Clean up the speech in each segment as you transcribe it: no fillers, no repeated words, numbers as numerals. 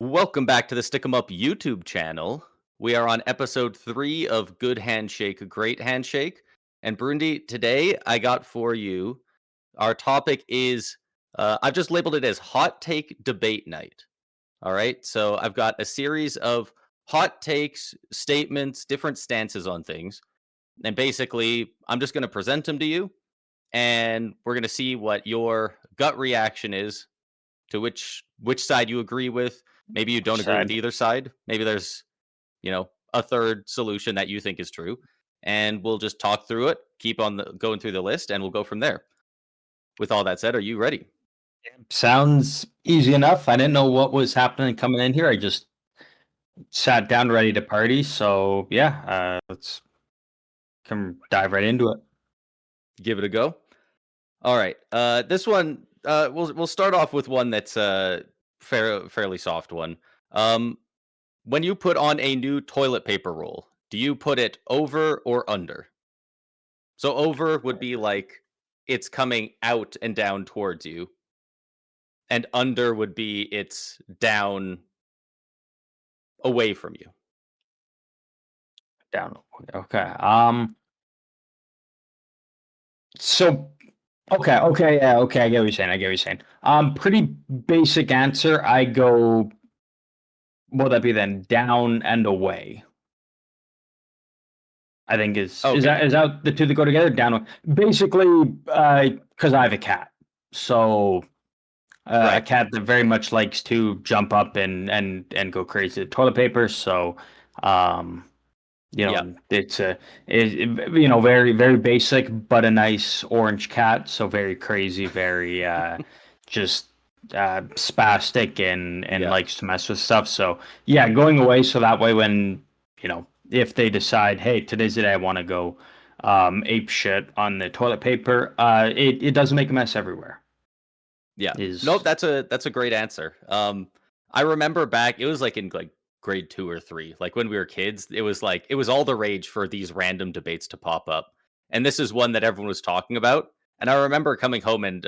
Welcome back to the Stick 'em Up YouTube channel. We are on episode 3 of Good Handshake Great Handshake. And Broondy, today I got for you, our topic is, I've just labeled it as Hot Take Debate Night. All right, so I've got a series of hot takes, statements, different stances on things. And basically, I'm just going to present them to you, and we're going to see what your gut reaction is to which side you agree with. Maybe you don't agree with Side. either side. Maybe there's, a third solution that you think is true. And we'll just talk through it, keep on going through the list, and we'll go from there. With all that said, are you ready? Sounds easy enough. I didn't know what was happening coming in here. I just sat down ready to party. So yeah, let's come dive right into it. Give it a go. All right. This one, we'll start off with one that's fairly soft one. When you put on a new toilet paper roll, do you put it over or under? So over would be like it's coming out and down towards you, and under would be it's down away from you. Down. Okay. So okay. Okay. I get what you're saying. Pretty basic answer. I go. What would that be then? Down and away. I think is that the two that go together? Down. Basically, because I have a cat, so. A cat that very much likes to jump up and go crazy with toilet paper. So, it's very very basic, but a nice orange cat. So very crazy, very just spastic and likes to mess with stuff. So yeah, going away. So that way, when if they decide, hey, today's the day I want to go ape shit on the toilet paper, it doesn't make a mess everywhere. Yeah. Nope, that's a great answer. I remember back, it was like in grade 2 or 3, like when we were kids, it was all the rage for these random debates to pop up. And this is one that everyone was talking about. And I remember coming home and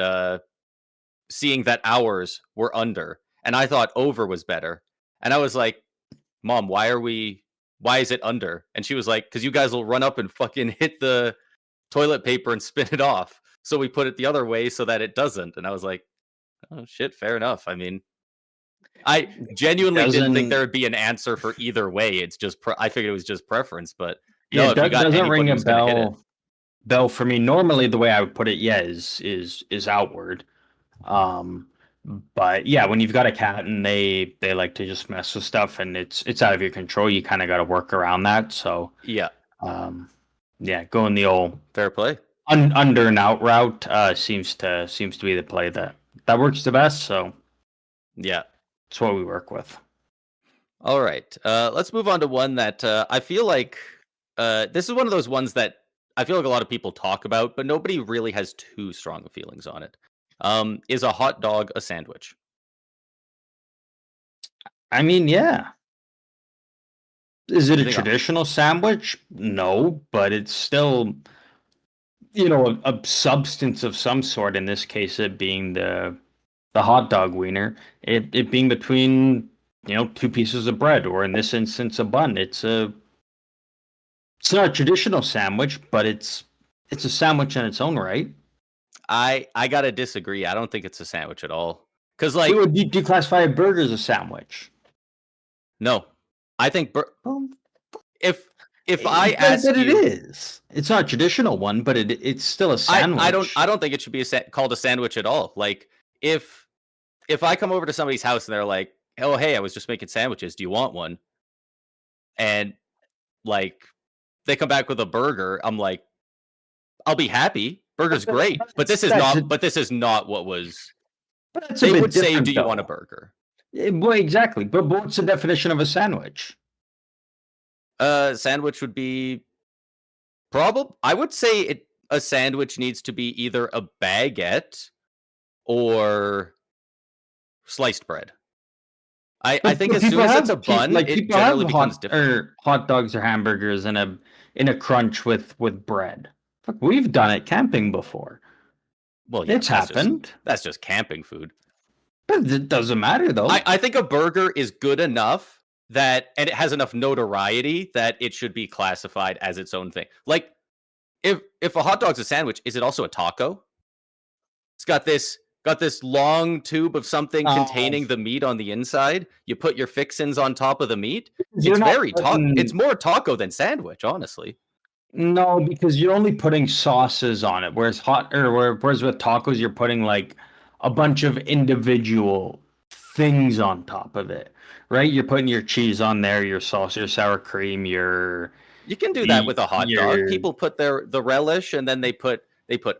seeing that ours were under, and I thought over was better. And I was like, Mom, why is it under? And she was like, because you guys will run up and fucking hit the toilet paper and spin it off. So we put it the other way so that it doesn't. And I was like, oh shit, fair enough. I mean, I genuinely didn't think there would be an answer for either way. It's just I figured it was just preference, but no, if you got doesn't ring a who's gonna hit it. bell for me. Normally, the way I would put it, is outward. But yeah, when you've got a cat and they like to just mess with stuff and it's out of your control, you kind of got to work around that. So yeah, going the old fair play under and out route seems to be the play that works the best. So yeah, that's what we work with. All right, let's move on to one that I feel like this is one of those ones that I feel like a lot of people talk about, but nobody really has too strong of feelings on it. Is a hot dog a sandwich? I mean, yeah. Is it a traditional sandwich? No, but it's still, a substance of some sort. In this case, it being the hot dog wiener. It being between, two pieces of bread, or in this instance, a bun. It's not a traditional sandwich, but it's a sandwich in its own right. I gotta disagree. I don't think it's a sandwich at all. Because do you classify a burger as a sandwich? No, I think if I ask that you, it is. It's not a traditional one, but it's still a sandwich. I don't think it should be called a sandwich at all. Like if I come over to somebody's house and they're like, "Oh, hey, I was just making sandwiches. Do you want one?" And like they come back with a burger, I'm like, I'll be happy. Burger's great, but this is not what was. They would say, "Do you want a burger?" Well, exactly. But what's the definition of a sandwich? Sandwich would be I would say a sandwich needs to be either a baguette or sliced bread. I think as soon as it's a bun, it generally becomes different. Or hot dogs or hamburgers in a crunch with bread. Fuck, we've done it camping before. Well, yeah, it's happened. That's just camping food. But it doesn't matter though. I think a burger is good enough and it has enough notoriety that it should be classified as its own thing. Like if a hot dog's a sandwich, is it also a taco? It's got this long tube of something containing the meat on the inside. You put your fixins on top of the meat. It's very it's more taco than sandwich, honestly. No, because you're only putting sauces on it. Whereas with tacos, you're putting like a bunch of individual things on top of it, right? You're putting your cheese on there, your sauce, your sour cream, your. You can do that with a hot dog. People put the relish, and then they put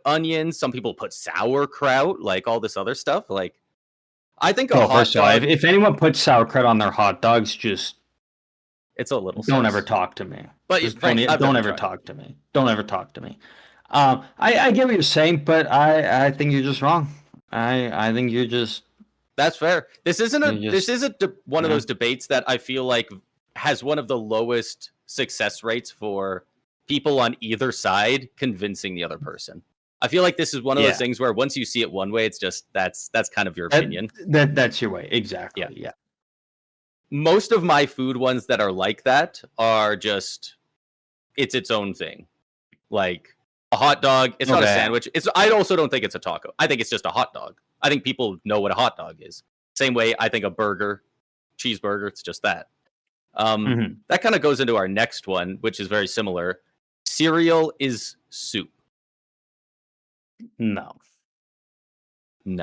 onions. Some people put sauerkraut, like all this other stuff. Like, I think a hot dog. If anyone puts sauerkraut on their hot dogs, just it's a little. Don't ever talk to me. But don't ever talk to me. Don't ever talk to me. I get what you're saying, but I think you're just wrong. I think you're just. That's fair. This isn't one of those debates that I feel like has one of the lowest success rates for people on either side convincing the other person. I feel like this is one of those things where once you see it one way, it's just that's kind of your opinion. That's your way. Exactly. Yeah. Most of my food ones that are like that are just it's its own thing. Like a hot dog, it's not a sandwich. I also don't think it's a taco. I think it's just a hot dog. I think people know what a hot dog is. Same way I think a burger, cheeseburger, it's just that. That kind of goes into our next one, which is very similar. Cereal is soup. No. And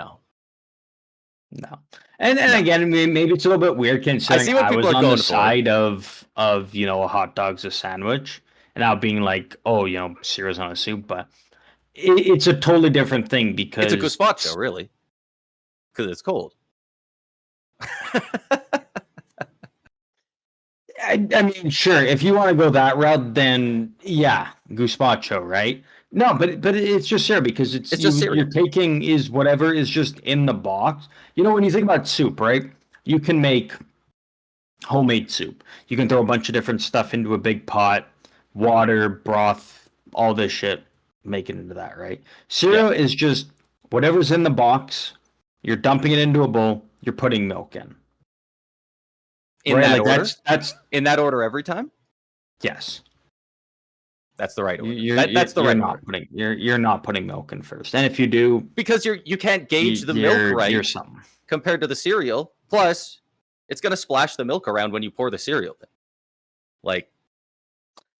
no. Again, maybe it's a little bit weird considering I was on the side of a hot dog's a sandwich, and now being like, oh, cereal's not a soup, but it's a totally different thing because it's a gazpacho, really, because it's cold. I mean, sure, if you want to go that route, then yeah, gazpacho, right? No, but it's just cereal because it's just cereal. You're taking is whatever is just in the box. When you think about soup, right? You can make homemade soup. You can throw a bunch of different stuff into a big pot, water, broth, all this shit, make it into that, right? Cereal is just whatever's in the box. You're dumping it into a bowl. You're putting milk in. In that order? That's in that order every time? Yes. That's the right order. That's the right order. You're not putting milk in first. And if you do, because you can't gauge the milk right compared to the cereal. Plus, it's going to splash the milk around when you pour the cereal in. Like,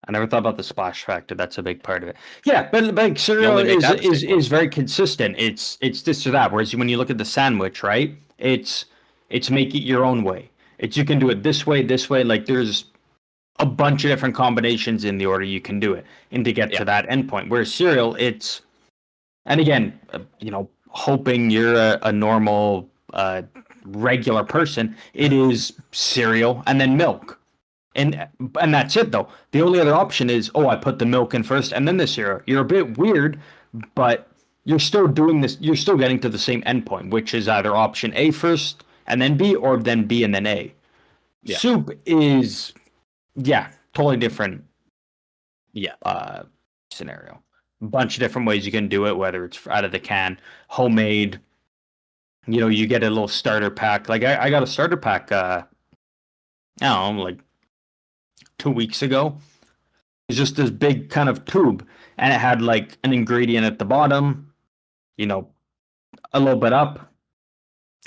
I never thought about the splash factor. That's a big part of it. Yeah, but cereal is very consistent. It's this or that. Whereas when you look at the sandwich, right? It's make it your own way. You can do it this way. Like there's a bunch of different combinations in the order you can do it and to get to that endpoint. Whereas cereal, and again, hoping you're a normal, regular person, it is cereal and then milk. And that's it though. The only other option is, I put the milk in first and then the cereal. You're a bit weird, but you're still doing this. You're still getting to the same endpoint, which is either option A first and then B, or then B and then A. Yeah. Soup is, totally different. Scenario. A bunch of different ways you can do it, whether it's out of the can, homemade. You get a little starter pack. Like I got a starter pack. I don't know, like 2 weeks ago. It's just this big kind of tube, and it had like an ingredient at the bottom. A little bit up.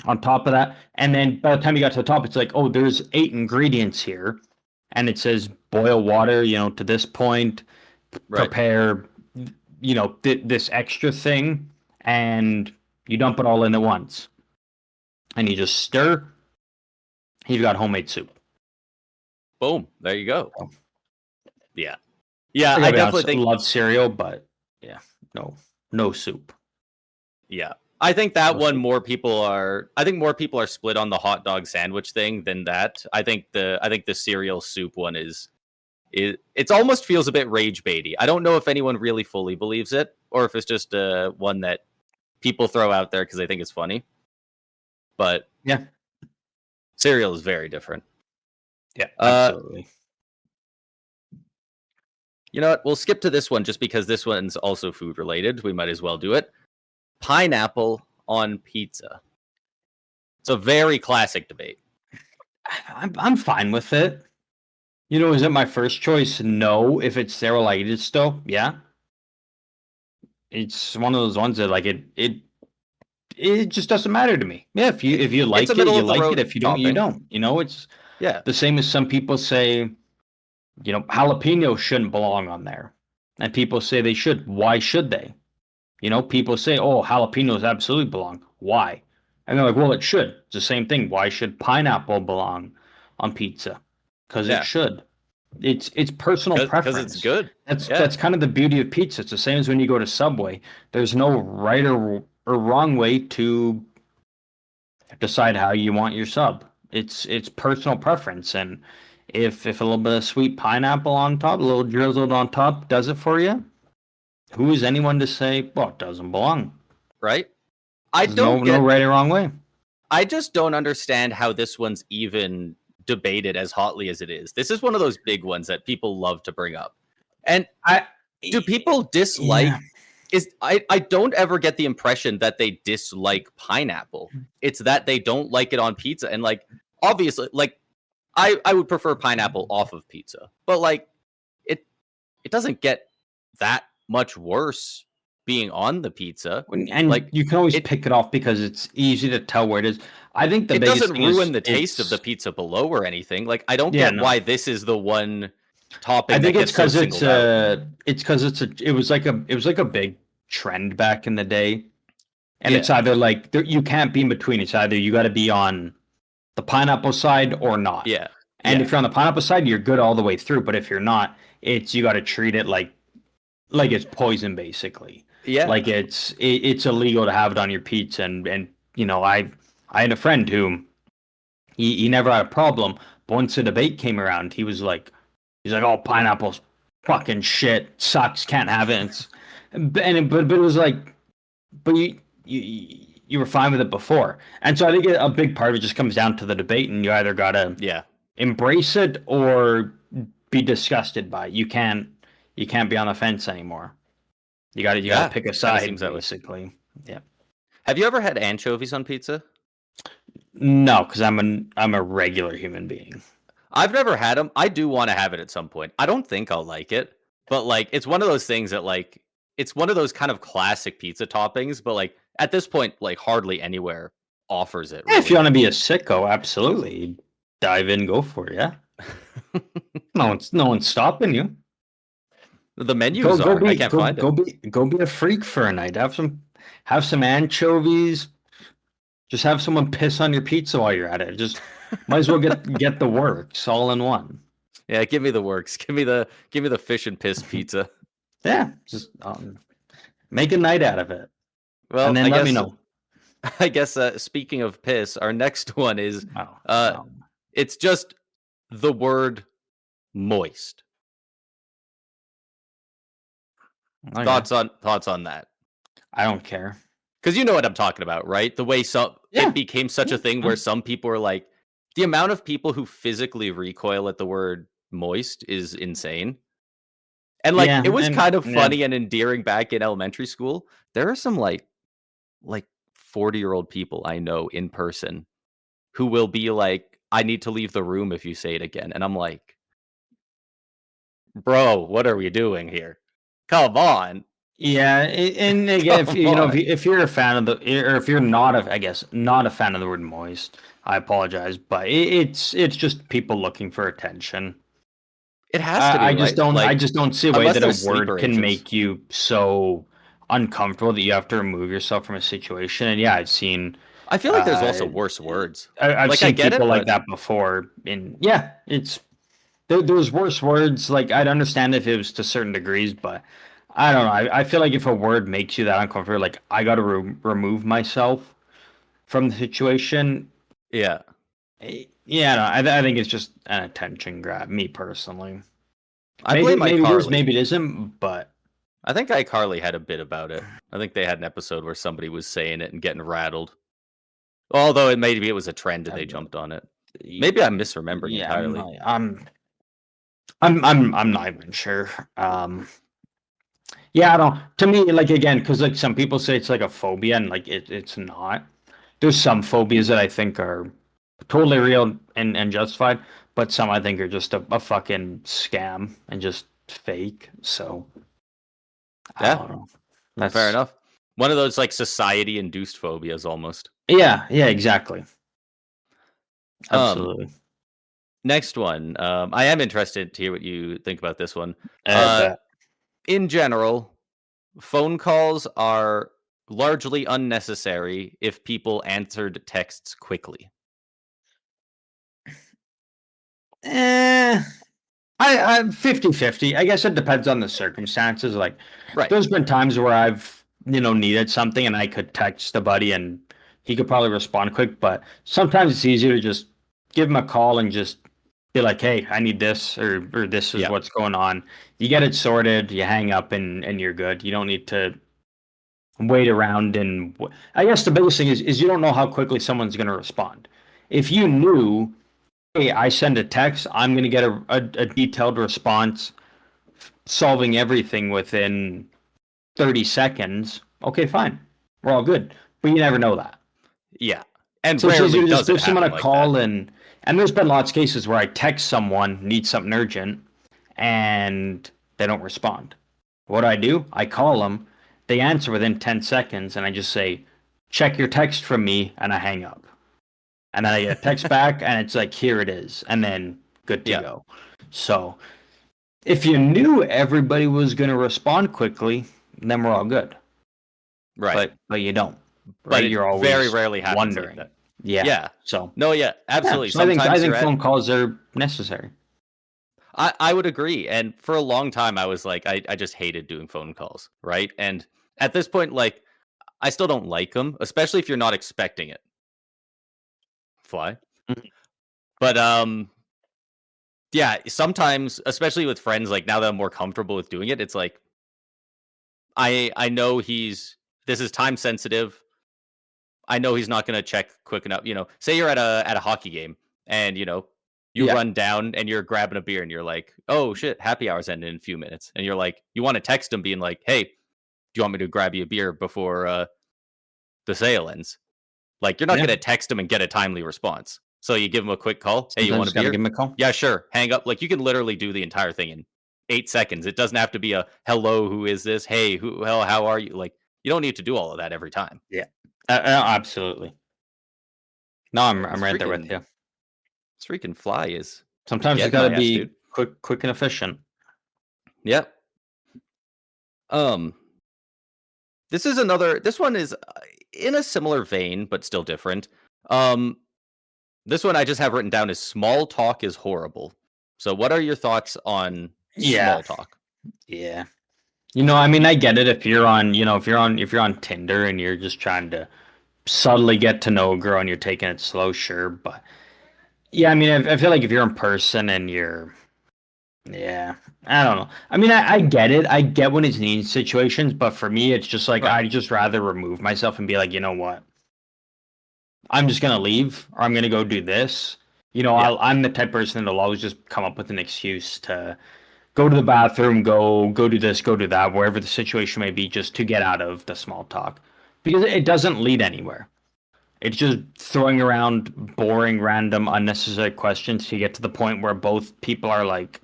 On top of that, and then by the time you got to the top, it's like, there's 8 ingredients here, and it says boil water, to this point, prepare, this extra thing, and you dump it all in at once, and you just stir. You've got homemade soup. Boom! There you go. Yeah. I definitely love cereal, but no soup. Yeah. I think that one more people are split on the hot dog sandwich thing than that. I think the cereal soup one it almost feels a bit rage baity. I don't know if anyone really fully believes it or if it's just one that people throw out there because they think it's funny. But yeah, cereal is very different. Yeah, absolutely. You know what? We'll skip to this one just because this one's also food related. We might as well do it. Pineapple on pizza. It's a very classic debate. I'm fine with it. You know, is it my first choice? No. If it's there, will I eat it still? Yeah. It's one of those ones that like it just doesn't matter to me. Yeah, if you It's a like it, middle you of the like it. road If you don't, you topping. don't. You know, it's Yeah. the same as some people say, you know, jalapenos shouldn't belong on there. And people say they should. Why should they? You know, people say, oh, jalapenos absolutely belong. Why? And they're like, well, it should. It's the same thing. Why should pineapple belong on pizza? Because it Yeah. should. It's personal Because it's preference. good. That's kind of the beauty of pizza. It's the same as when you go to Subway. There's no right or wrong way to decide how you want your sub. It's personal preference, and if a little bit of sweet pineapple on top, a little drizzled on top, does it for you, who is anyone to say, well, it doesn't belong? Right? There's no right or wrong way. I just don't understand how this one's even debated as hotly as it is. This is one of those big ones that people love to bring up. And do people dislike I don't ever get the impression that they dislike pineapple. It's that they don't like it on pizza. And like obviously like I would prefer pineapple off of pizza. But like it doesn't get that much worse being on the pizza. And like you can always pick it off because it's easy to tell where it is. I think the it biggest doesn't thing ruin the taste of the pizza below or anything. Like I don't get why this is the one topping. I think it's because it was like a big trend back in the day, and it's either like you can't be in between. It's either you got to be on the pineapple side or not. Yeah. And if you're on the pineapple side, you're good all the way through. But if you're not, you got to treat it like it's poison, basically. Yeah. Like it's illegal to have it on your pizza. And you know, I had a friend who he never had a problem. But once the debate came around, he's like, oh, pineapple's fucking shit, sucks, can't have it. But it was like, but you were fine with it before. And so I think a big part of it just comes down to the debate, and you either gotta embrace it or be disgusted by it. You can't be on the fence anymore. You gotta pick a side, basically. Yeah. Have you ever had anchovies on pizza? No, because I'm a regular human being. I've never had them. I do want to have it at some point. I don't think I'll like it, but like it's one of those things that like it's one of those kind of classic pizza toppings, but like at this point, like hardly anywhere offers it. Really. Yeah, if you want to be a sicko, absolutely. Dive in, go for it, yeah. no one's stopping you. The menus I can't find it. Go be a freak for a night. Have some anchovies. Just have someone piss on your pizza while you're at it. Just might as well get the works all in one. Yeah, give me the works. Give me the fish and piss pizza. Yeah, just make a night out of it. Well, and then let me know. I guess speaking of piss, our next one is it's just the word moist. Okay. Thoughts on that? I don't care. Because you know what I'm talking about, right? The way it became such a thing where some people are like, the amount of people who physically recoil at the word moist is insane. And like it was kind of funny and endearing back in elementary school. There are some like 40-year-old people I know in person who will be like, I need to leave the room if you say it again. And I'm like, bro, what are we doing here? Come on. Yeah, and again, if you're a fan of or if you're not a fan of the word moist, I apologize, but it's just people looking for attention. It has to be. I just don't see a way that a word can make you so uncomfortable that you have to remove yourself from a situation. And yeah, I've seen. I feel like there's also worse words. I've seen people like that before. And yeah, there's worse words. Like I'd understand if it was to certain degrees, but I don't know. I feel like if a word makes you that uncomfortable, like I got to remove myself from the situation. Yeah. Yeah, no, I think it's just an attention grab. Me personally, maybe it isn't, but I think iCarly had a bit about it. I think they had an episode where somebody was saying it and getting rattled. Although maybe it was a trend and they jumped on it. Maybe I'm misremembering entirely. I'm not even sure. Yeah, I don't. To me, like again, because like some people say it's like a phobia, and like it's not. there's some phobias that I think are totally real and justified, but some I think are just a fucking scam and just fake. So I Yeah, don't know. fair That's enough. One of those like society induced phobias almost. yeah, exactly. Um, Absolutely. Next one. I am interested to hear what you think about this one. I Uh, bet. in general, phone calls are largely unnecessary if people answered texts quickly. Eh, I'm 50-50. I guess it depends on the circumstances. Like, Right. there's been times where I've, needed something and I could text a buddy and he could probably respond quick, but sometimes it's easier to just give him a call and just be like, hey, I need this or this is Yeah. what's going on. You get it sorted, you hang up and you're good. You don't need to wait around and I guess the biggest thing is you don't know how quickly someone's going to respond. If you knew, hey, I send a text, I'm going to get a detailed response solving everything within 30 seconds, okay, fine. We're all good. But you never know that. Yeah. And So it's easier rarely to just does it give someone happen a like that. call and there's been lots of cases where I text someone, need something urgent, and they don't respond. What do? I call them, they answer within 10 seconds, and I just say, check your text from me, and I hang up. And then I get a text back, and it's like, here it is, and then good to Yeah. go. So if you knew everybody was going to respond quickly, then we're all good. Right. But you don't, But right? it You're very always rarely happens like wondering. that. Yeah. Yeah. So No, yeah, yeah. absolutely. So I Sometimes you're think at phone calls are necessary. I would agree. And for a long time I was like, I just hated doing phone calls. Right. And at this point, like, I still don't like them, especially if you're not expecting it. Fly. Mhm. But yeah, sometimes, especially with friends, like now that I'm more comfortable with doing it, it's like I know this is time sensitive. I know he's not going to check quick enough. Say you're at a hockey game and you Yeah. run down and you're grabbing a beer and you're like, oh shit, happy hour's ending in a few minutes, and you're like, you want to text him being like, hey, do you want me to grab you a beer before the sale ends? Like, you're not Yeah. going to text him and get a timely response. So you give him a quick call. Hey, you Sometimes want a just got to give beer? them a call. Yeah, sure. Hang up. Like, you can literally do the entire thing in 8 seconds. It doesn't have to be a hello, who is this? Hey, who hell, how are you? Like, you don't need to do all of that every time. Yeah. Absolutely. No, I'm This right there with freaking you. this freaking fly is Sometimes it's getting got to my ass, dude. be quick and efficient. Yep. Um, this one is in a similar vein, but still different. Um, this one I just have written down is small talk is horrible. So what are your thoughts on Yeah. small talk? Yeah. I mean, I get it if you're on, if you're on Tinder and you're just trying to subtly get to know a girl and you're taking it slow, sure. But yeah, I mean, I feel like if you're in person and yeah, I don't know. I mean, I get it. I get when it's needed situations, but for me, it's just like Right. I'd just rather remove myself and be like, you know what? I'm just gonna leave, or I'm gonna go do this. Yeah. I'm the type of person that'll always just come up with an excuse to go to the bathroom, go do this, go do that, wherever the situation may be, just to get out of the small talk, because it doesn't lead anywhere. It's just throwing around boring, random, unnecessary questions to get to the point where both people are like,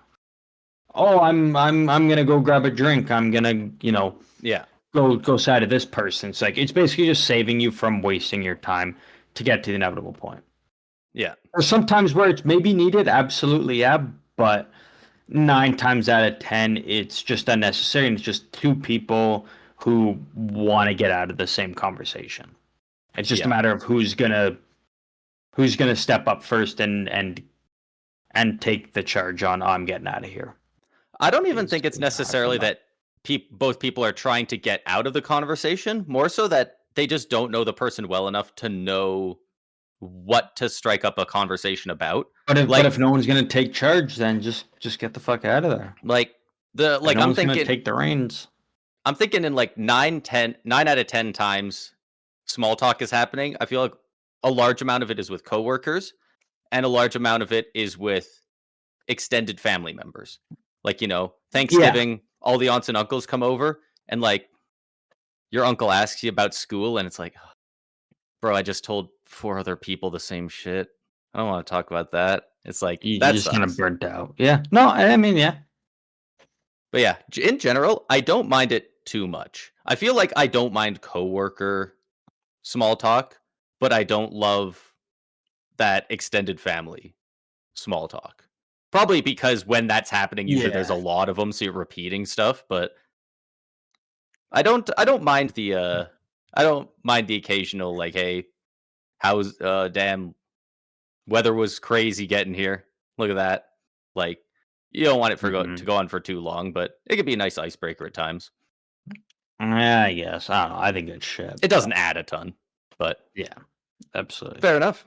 "Oh, I'm gonna go grab a drink. I'm gonna, Yeah. go side of this person." It's like it's basically just saving you from wasting your time to get to the inevitable point. Yeah. Or sometimes where it's maybe needed, absolutely, yeah, but 9 times out of 10, it's just unnecessary, and it's just two people who want to get out of the same conversation. It's just a Yeah. matter of who's gonna step up first and take the charge on, oh, I'm getting out of here. I don't even think it's Is how I feel necessarily about that both people are trying to get out of the conversation, more so that they just don't know the person well enough to know what to strike up a conversation about. But if no one's gonna take charge, then just get the fuck out of there. Like the If like no one's gonna take the reins. I'm thinking in like 9 out of 10 times small talk is happening. I feel like a large amount of it is with coworkers and a large amount of it is with extended family members. Like, Yeah, Thanksgiving, all the aunts and uncles come over and like your uncle asks you about school and it's like, Bro, I just told 4 other people the same shit. I don't wanna talk about that. It's like, You that just kind of sucks. burnt out. Yeah. No, I mean, yeah. But yeah, in general, I don't mind it too much. I feel like I don't mind coworker small talk, but I don't love that extended family small talk. Probably because when that's happening, usually there's a Yeah. lot of them, so you're repeating stuff, but I don't mind I don't mind the occasional, like, "Hey, how's damn, weather was crazy getting here. Look at that." Like, you don't want it to Hmm. go on for too long, but it could be a nice icebreaker at times. Yeah, I guess. I don't know. I think it's shit. It But doesn't add a ton, but yeah, absolutely. fair enough.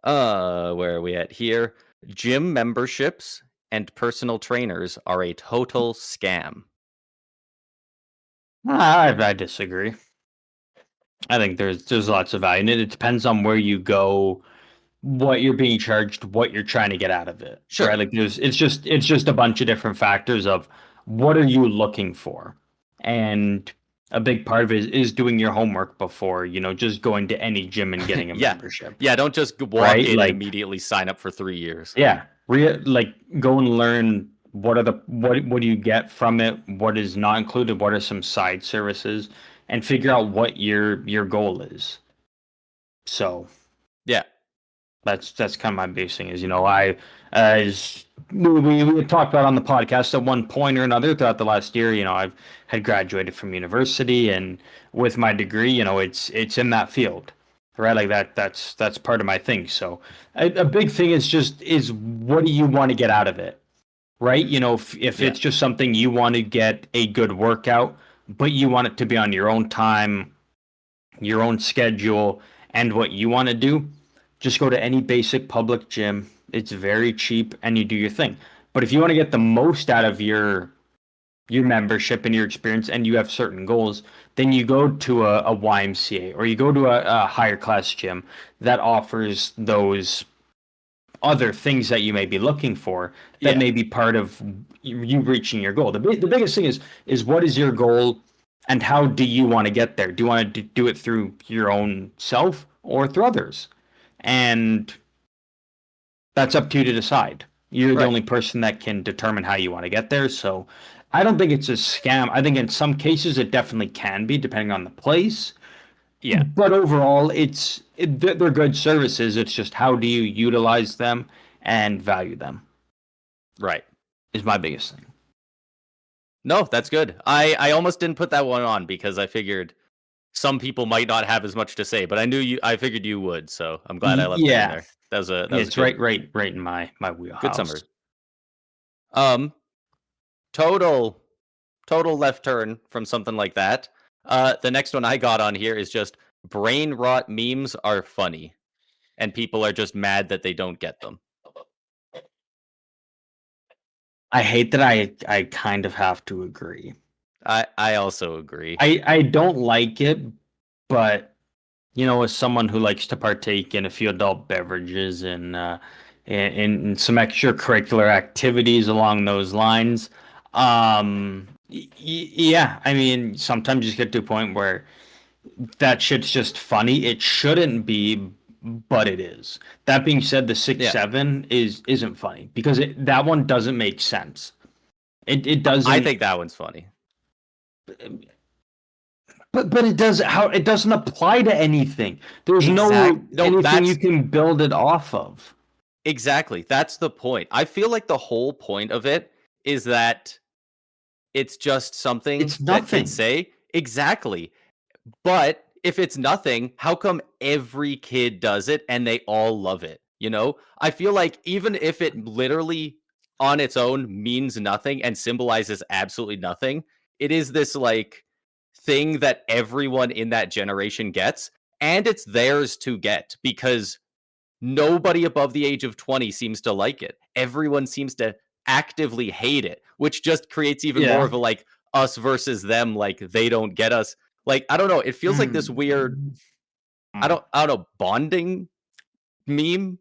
Where are we at here? Gym memberships and personal trainers are a total scam. I disagree. I think there's lots of value, and it depends on where you go, what you're being charged, what you're trying to get out of it, right? Sure. Like it's just a bunch of different factors of what are you looking for, and a big part of it is doing your homework before just going to any gym and getting a Yeah. membership, Yeah, don't just walk right? in and Like immediately sign up for 3 years. yeah, like go and learn what do you get from it, what is not included, what are some side services, and figure out what your goal is. So Yeah. that's kind of my base thing is I as we had talked about on the podcast at one point or another throughout the last year. I've had graduated from university, and with my degree, it's in that field, right? Like that's part of my thing. So a big thing is what do you want to get out of it, right? If Yeah. it's just something you want to get a good workout, but you want it to be on your own time, your own schedule, and what you want to do, just go to any basic public gym. It's very cheap and you do your thing. But if you want to get the most out of your membership and your experience and you have certain goals, then you go to a YMCA or you go to a higher class gym that offers those other things that you may be looking for that Yeah. may be part of you reaching your goal. The biggest thing is what is your goal and how do you want to get there? Do you want to do it through your own self or through others? And that's up to you to decide. You're the Right. only person that can determine how you want to get there. So I don't think it's a scam. I think in some cases it definitely can be, depending on the place. Yeah. But overall, they're good services. It's just how do you utilize them and value them Right. is my biggest thing. No, that's good. I almost didn't put that one on because I figured some people might not have as much to say, but I figured you would, so I'm glad I left it in Yeah, there. That was a it's good right in my good wheelhouse. summary. Um, total total left turn from something like that. The next one I got on here is just brain rot memes are funny, and people are just mad that they don't get them. I hate that I kind of have to agree. I also agree. I don't like it, but as someone who likes to partake in a few adult beverages and in some extracurricular activities along those lines, yeah, I mean, sometimes you just get to a point where that shit's just funny. It shouldn't be, but it is. That being said, the six Yeah, seven isn't funny because that one doesn't make sense. It I doesn't. think that one's funny. But it doesn't apply to anything. There's no No, anything you can build it off of. exactly. That's the point. I feel like the whole point of it is that it's just something It's that kids nothing. say. Exactly. But if it's nothing, how come every kid does it and they all love it? I feel like even if it literally on its own means nothing and symbolizes absolutely nothing, it is this like thing that everyone in that generation gets and it's theirs to get because nobody above the age of 20 seems to like it. Everyone seems to actively hate it, which just creates even more Yeah. of a like us versus them, like they don't get us. Like, I don't know, it feels like this weird, Mm. I don't know, bonding meme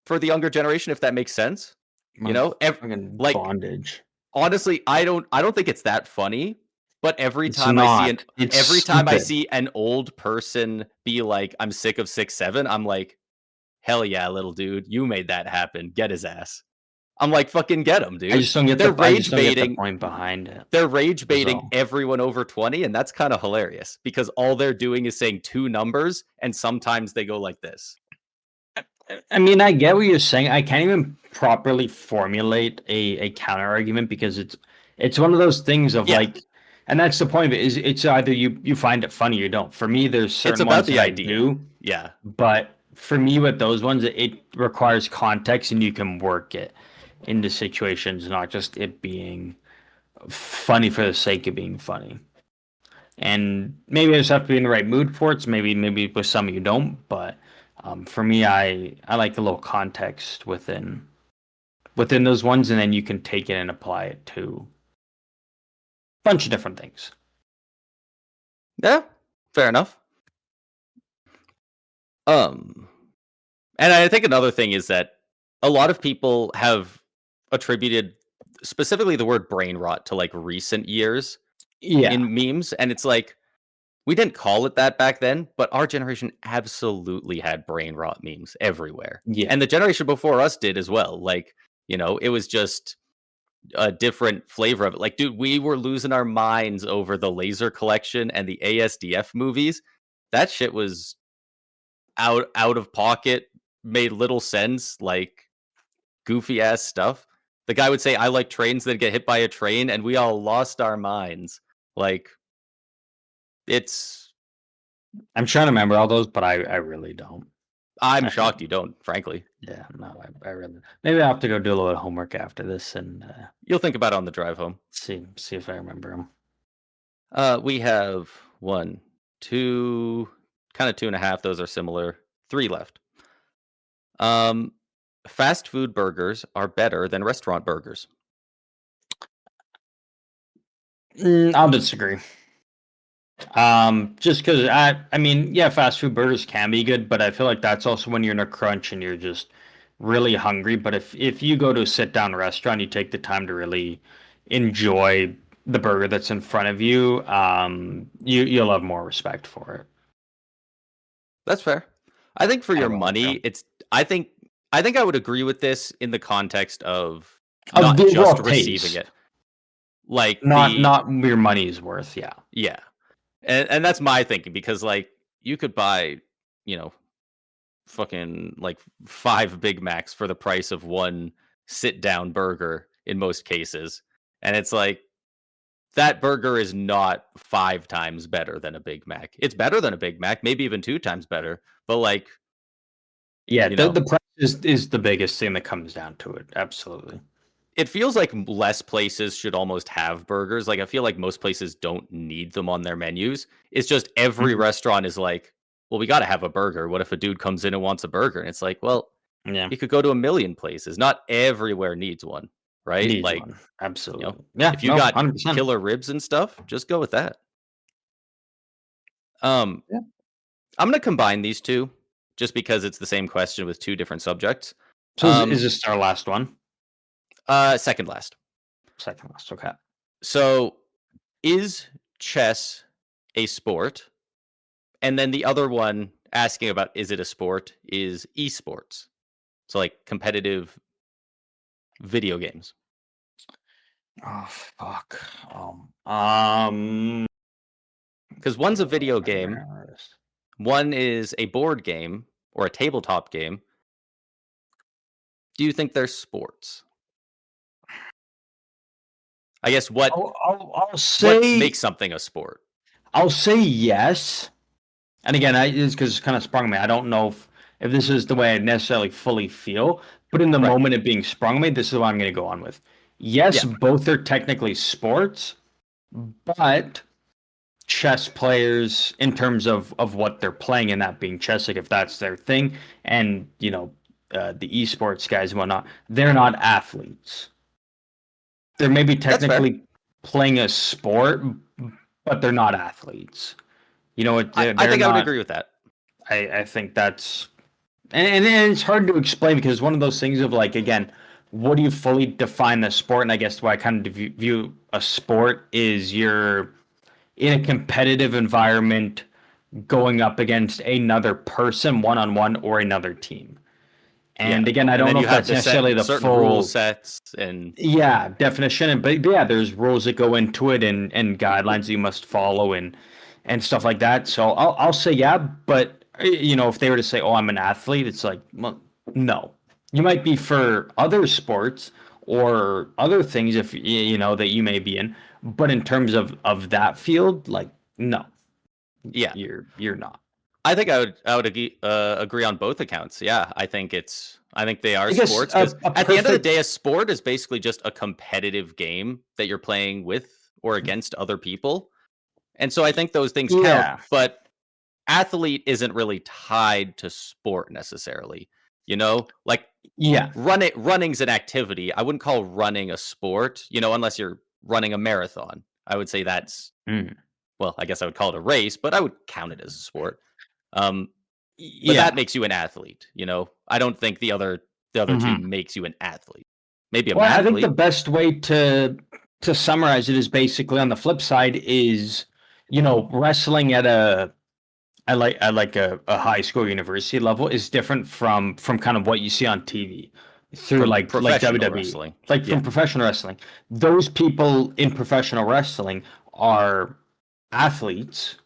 for the younger generation, if that makes sense. You My know? fucking Like bondage. honestly, I don't think it's that funny, But every It's time I see not. It's stupid. an old person be like, "I'm sick of 6'7", I'm like, "Hell yeah, little dude, you made that happen. Get his ass." I'm like, "Fucking get him, dude." I just don't get the point behind it. They're rage Is baiting all. everyone over 20, and that's kind of hilarious because all they're doing is saying two numbers, and sometimes they go like this. I mean, I get what you're saying. I can't even properly formulate a counter argument because it's one of those things of Yeah, like, and that's the point of it, is it's either you find it funny or you don't. For me, there's it's certain about ones that the I idea. do, Yeah, but for me with those ones, it requires context and you can work it into situations, not just it being funny for the sake of being funny. And maybe I just have to be in the right mood for it. So maybe with some you don't, but for me, I like a little context within those ones, and then you can take it and apply it to a bunch of different things. yeah, fair enough. Um, and I think another thing is that a lot of people have attributed specifically the word brain rot to like recent years Yeah, in memes, and it's like we didn't call it that back then, but our generation absolutely had brain rot memes everywhere. yeah. And the generation before us did as well. Like, it was just a different flavor of it. Like, dude, we were losing our minds over the laser collection and the ASDF movies. That shit was out of pocket, made little sense, like goofy ass stuff. The guy would say, "I like trains," then get hit by a train, and we all lost our minds. Like, it's I'm trying to remember all those, but I really don't. I'm shocked you don't, frankly. Yeah, no, I really. Maybe I will have to go do a little homework after this and You'll think about it on the drive home. see if I remember them. We have one, two, kind of two and a half. Those are similar. Three left. Um, Fast food burgers are better than restaurant burgers. I'll disagree. Just because I mean, yeah, fast food burgers can be good, but I feel like that's also when you're in a crunch and you're just really hungry. But if you go to a sit down restaurant, you take the time to really enjoy the burger that's in front of you, you'll have more respect for it. That's fair. I think for How your about money, you? I think I would agree with this in the context of Of not the just overall receiving taste, it. Like the not your money's worth. Yeah, Yeah. And that's my thinking because like you could buy, you know, fucking like 5 Big Macs for the price of one sit down burger in most cases. And it's like that burger is not 5 times better than a Big Mac. It's better than a Big Mac, maybe even 2 times better. But like, yeah. you The know, price is the biggest thing that comes down to it. Absolutely. it feels like less places should almost have burgers. Like I feel like most places don't need them on their menus. It's just every Mhm. restaurant is like, well, we got to have a burger. What if a dude comes in and wants a burger? And it's like, well, Yeah, you could go to a million places. Not everywhere needs one, right? needs Like, one. you know, Absolutely. Yeah. if you No. got 100%. killer ribs and stuff, just go with that. Um, Yeah. I'm gonna combine these two just because it's the same question with two different subjects. So is Um, this our last one? Second last. Second last. Okay. So, is chess a sport? And then the other one asking about is it a sport is esports. So like competitive video games. Oh fuck. Um. Because one's a video game, one is a board game or a tabletop game. Do you think they're sports? I guess I'll what say makes something a sport? yes. And again, it's because it's kind of sprung me. I don't know if this is the way I necessarily fully feel, but in the Right. moment it being sprung me, this is what I'm going to go on with. Yes, Yeah. both are technically sports, but chess players, in terms of what they're playing, and that being chess, like if that's their thing, and the esports guys and whatnot, they're not athletes. They're maybe That's fair. technically playing a sport, but they're not athletes. I They're think I would not. agree with that. I think that's and it's hard to explain because it's one of those things of like, again, what do you fully define the sport? And I guess the way I kind of view a sport is in a competitive environment going up against another person one-on-one or another team. And Yeah. again, I And don't then know you if have that's the set necessarily the certain rule full, sets and yeah, definition, but yeah, there's rules that go into it and guidelines you must follow and stuff like that. So I'll say yeah, but if they were to say, "Oh, I'm an athlete," it's like, well, no. You might be for other sports or other things if that you may be in, but in terms of that field, like no, yeah. you're not. I think I would agree on both accounts. Yeah, I think they are I guess sports because a at the end of the day, perfect, a sport is basically just a competitive game that you're playing with or against other people, and so I think those things count. yeah, But athlete isn't really tied to sport necessarily. Like yeah. running's an activity. I wouldn't call running a sport. Unless you're running a marathon. I would say that's Mm. well, I guess I would call it a race, but I would count it as a sport. Um, but that Yeah. makes you an athlete. I don't think the other two Hmm. makes you an athlete. Maybe a Well, I think the mathlete. best way to summarize it is basically on the flip side is, wrestling at like a high school university level is different from kind of what you see on TV through From like professional WWE, wrestling. like from Yeah. professional wrestling. Those people in professional wrestling are athletes,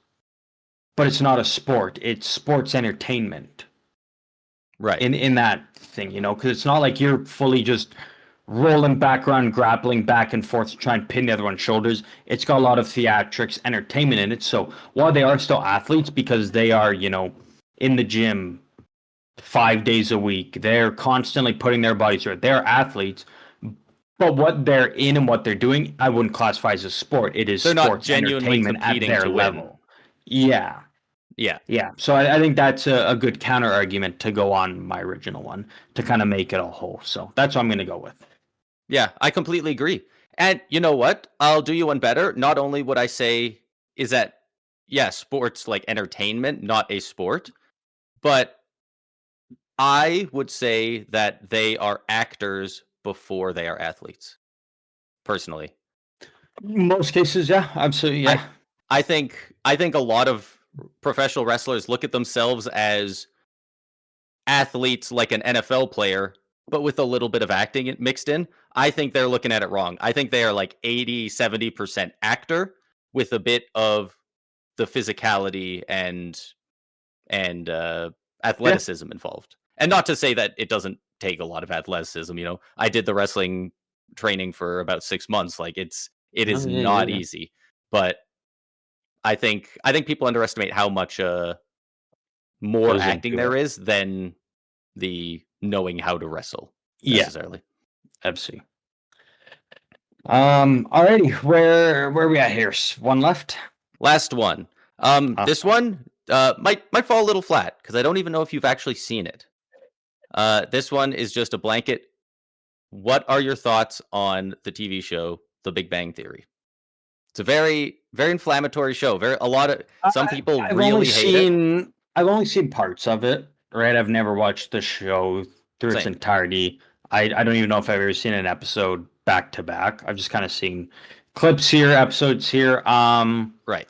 but it's not a sport. It's sports entertainment Right. in that thing, because it's not like you're fully just rolling background, grappling back and forth to try and pin the other one's shoulders. It's got a lot of theatrics, entertainment in it. So while they are still athletes because they are, in the gym 5 days a week, they're constantly putting their bodies through it. They're athletes, but what they're in and what they're doing, I wouldn't classify as a sport. It is They're not sports genuinely entertainment at competing their to win. level. Yeah. Yeah. Yeah. So I think that's a good counter argument to go on my original one to kind of make it a whole. So that's what I'm going to go with. Yeah, I completely agree. And you know what? I'll do you one better. Not only would I say is that yeah, sports like entertainment, not a sport, but I would say that they are actors before they are athletes, personally. Most cases, yeah, absolutely, I yeah. I think a lot of professional wrestlers look at themselves as athletes like an NFL player, but with a little bit of acting mixed in. I think they're looking at it wrong. I think they are like 80-70% actor with a bit of the physicality and Yeah. athleticism involved. And not to say that it doesn't take a lot of athleticism. I did the wrestling training for about 6 months. Like it No, is yeah, not yeah. easy, but I think people underestimate how much more Goes acting into it. there is than the knowing how to wrestle Yeah, necessarily. absolutely. Alrighty, where are we at here? One left? Last one. Last This one. one might fall a little flat because I don't even know if you've actually seen it. This one is just a blanket. What are your thoughts on the TV show The Big Bang Theory? It's a very very inflammatory show. A lot of some I, people I've only really hate it. seen I've only seen parts of it, right? I've never watched the show through its Same. entirety. I don't even know if I've ever seen an episode back to back. I've just kind of seen clips here, episodes here. Right.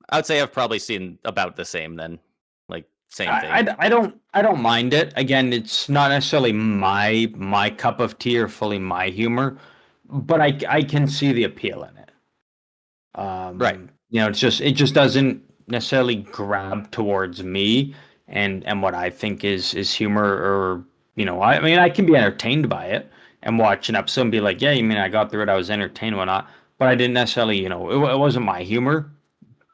I would say I've probably seen about the same then. Like same thing. I don't mind it. Again, it's not necessarily my cup of tea or fully my humor, but I can see the appeal in it. Right. It just doesn't necessarily grab towards me and what I think is humor or I mean I can be entertained by it and watch an episode and be like, yeah, you mean I got through it, I was entertained, whatnot, but I didn't necessarily, it wasn't my humor,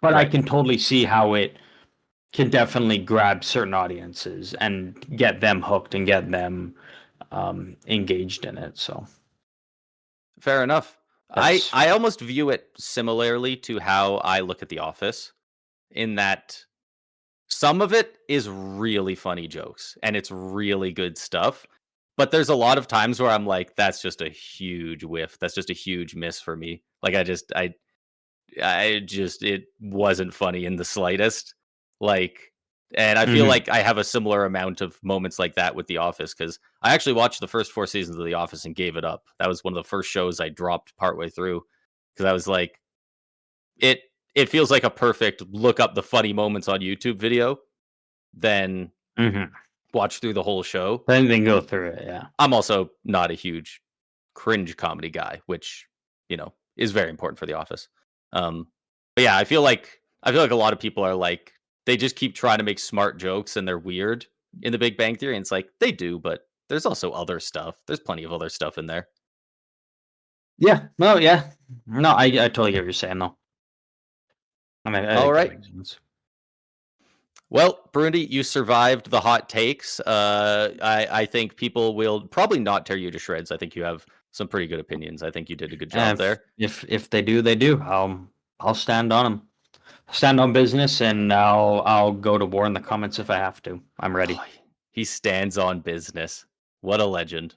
but I Right. can totally see how it can definitely grab certain audiences and get them hooked and get them engaged in it. So Fair enough. I that's I almost view it similarly to how I look at The Office in that some of it is really funny jokes and it's really good stuff. But there's a lot of times where I'm like, that's just a huge whiff. That's just a huge miss for me. Like I just it wasn't funny in the slightest. Like and I feel mhm. like I have a similar amount of moments like that with The Office because I actually watched the first 4 seasons of The Office and gave it up. That was one of the first shows I dropped partway through because I was like, it it feels like a perfect look up the funny moments on YouTube video, then watch through the whole show. Then go through it, yeah. I'm also not a huge cringe comedy guy, which, is very important for The Office. But yeah, I feel like a lot of people are like, they just keep trying to make smart jokes and they're weird in The Big Bang Theory. And it's like, they do, but there's also other stuff. There's plenty of other stuff in there. Yeah. No, yeah. No, I totally get what you're saying, though. I mean, all right. Well, Broondy, you survived the hot takes. I think people will probably not tear you to shreds. I think you have some pretty good opinions. I think you did a good job there. If they do, they do. I'll stand on them. Stand on business, and I'll go to war in the comments if I have to. I'm ready. He stands on business. What a legend.